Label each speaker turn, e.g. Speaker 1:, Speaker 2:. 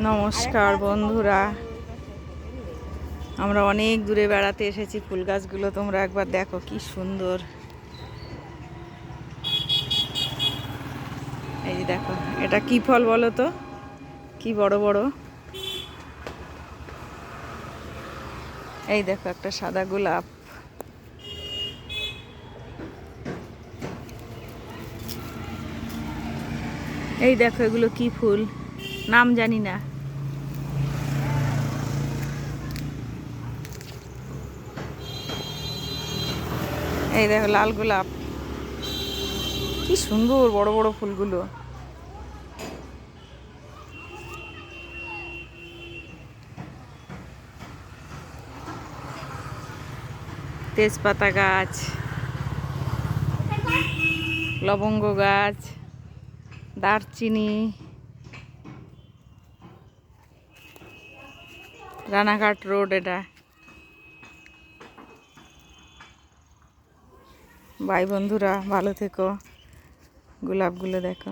Speaker 1: নমস্কার বন্ধুরা, আমরা অনেক দূরে বেড়াতে এসেছি। ফুল গাছগুলো তোমরা একবার দেখো কি সুন্দর। এই যে দেখো, এটা কি ফল বলো তো? কি বড় বড়। এই দেখো একটা সাদা গোলাপ। এই দেখো এগুলো কি ফুল, নাম জানি না। এই দেখো লাল গোলাপ, কি সুন্দর বড় বড় ফুলগুলো। তেজপাতা গাছ, লবঙ্গ গাছ, দারচিনি, রানাঘাট রোড এটা। বাই বন্ধুরা, ভালো থেকো। গোলাপগুলো দেখো।